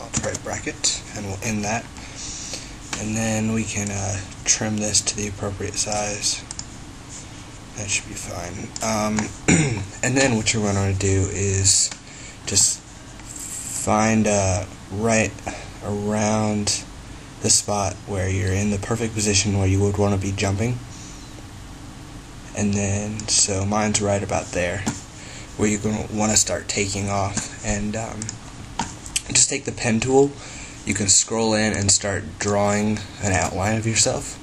alt-right bracket, and we'll end that. And then we can trim this to the appropriate size. That should be fine. And then what you're going to do is just find right around the spot where you're in the perfect position where you would want to be jumping. And then, so mine's right about there, where you're going to want to start taking off. And just take the pen tool. You can scroll in and start drawing an outline of yourself.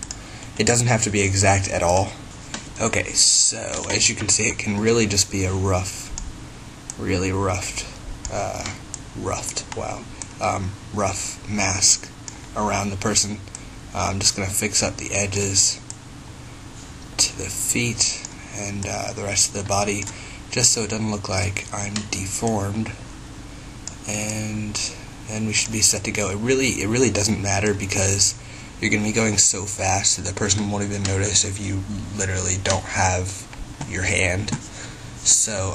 It doesn't have to be exact at all. Okay, so as you can see, it can really just be a rough mask around the person. I'm just going to fix up the edges to the feet and the rest of the body, just so it doesn't look like I'm deformed. And we should be set to go. It really doesn't matter, because you're going to be going so fast that the person won't even notice if you literally don't have your hand. So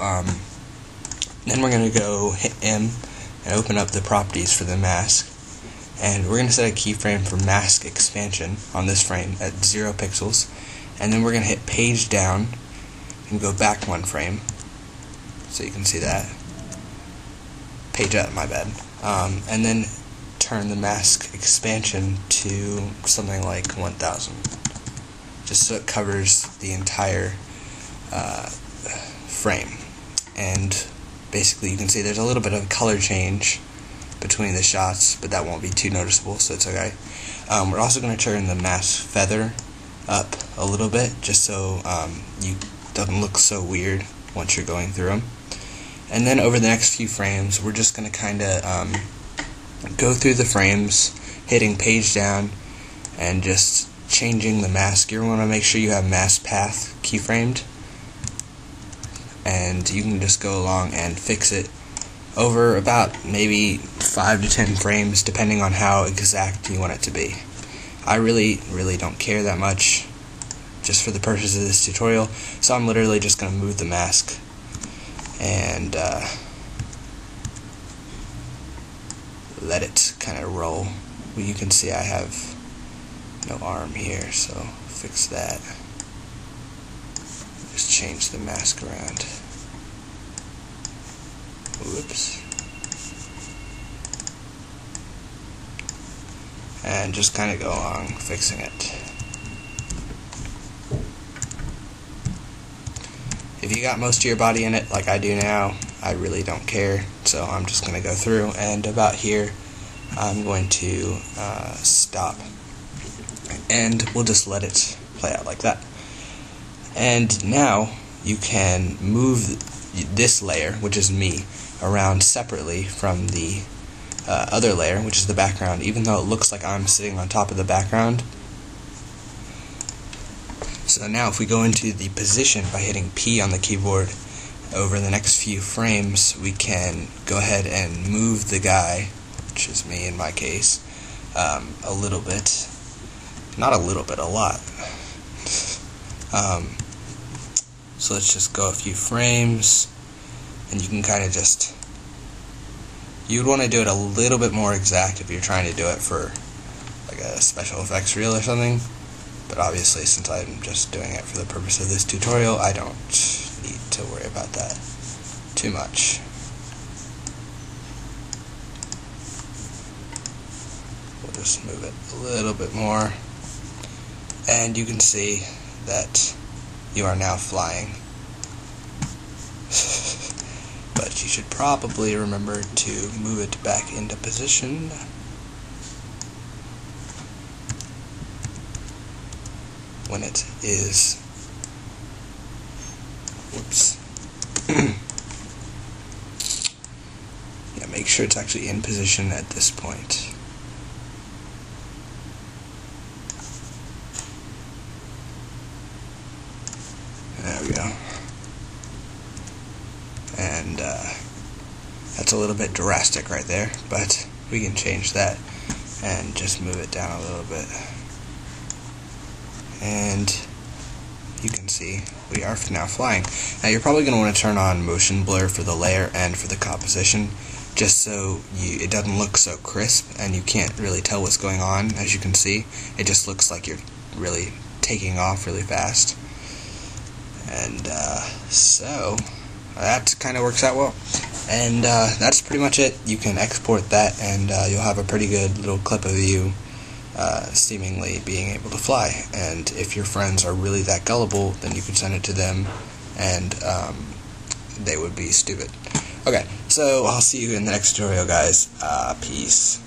then we're going to go hit M and open up the properties for the mask, and we're going to set a keyframe for mask expansion on this frame at 0 pixels, and then we're going to hit page down and go back 1 frame, so you can see that. Page up, my bad. And then turn the mask expansion to something like 1000, just so it covers the entire frame. And basically you can see there's a little bit of color change between the shots, but that won't be too noticeable, so it's okay. We're also going to turn the mask feather up a little bit, just so you doesn't look so weird once you're going through them. And then over the next few frames, we're just going to kind of go through the frames, hitting page down, and just changing the mask. You want to make sure you have mask path keyframed, and you can just go along and fix it over about maybe 5 to 10 frames, depending on how exact you want it to be. I really don't care that much, just for the purpose of this tutorial, so I'm literally just going to move the mask and let it kind of roll. Well, you can see I have no arm here, so fix that. Just change the mask around. Whoops. And just kind of go along fixing it. If you got most of your body in it, like I do now, I really don't care, so I'm just going to go through, and about here I'm going to stop, and we'll just let it play out like that. And now you can move this layer, which is me, around separately from the other layer, which is the background, even though it looks like I'm sitting on top of the background. So now if we go into the position by hitting P on the keyboard, over the next few frames we can go ahead and move the guy, which is me in my case, a little bit. Not a little bit, a lot. So let's just go a few frames, and you can kind of just, you'd want to do it a little bit more exact if you're trying to do it for like a special effects reel or something. But obviously, since I'm just doing it for the purpose of this tutorial, I don't need to worry about that too much. We'll just move it a little bit more, and you can see that you are now flying. But you should probably remember to move it back into position. When it is, whoops, yeah, make sure it's actually in position at this point. There we go. And that's a little bit drastic right there, but we can change that and just move it down a little bit. And you can see we are now flying. Now you're probably going to want to turn on motion blur for the layer and for the composition, just so it doesn't look so crisp and you can't really tell what's going on. As you can see, it just looks like you're really taking off really fast. And so that kind of works out well. And that's pretty much it. You can export that, and you'll have a pretty good little clip of you seemingly being able to fly. And if your friends are really that gullible, then you can send it to them, and they would be stupid. Okay, so I'll see you in the next tutorial, guys. Peace.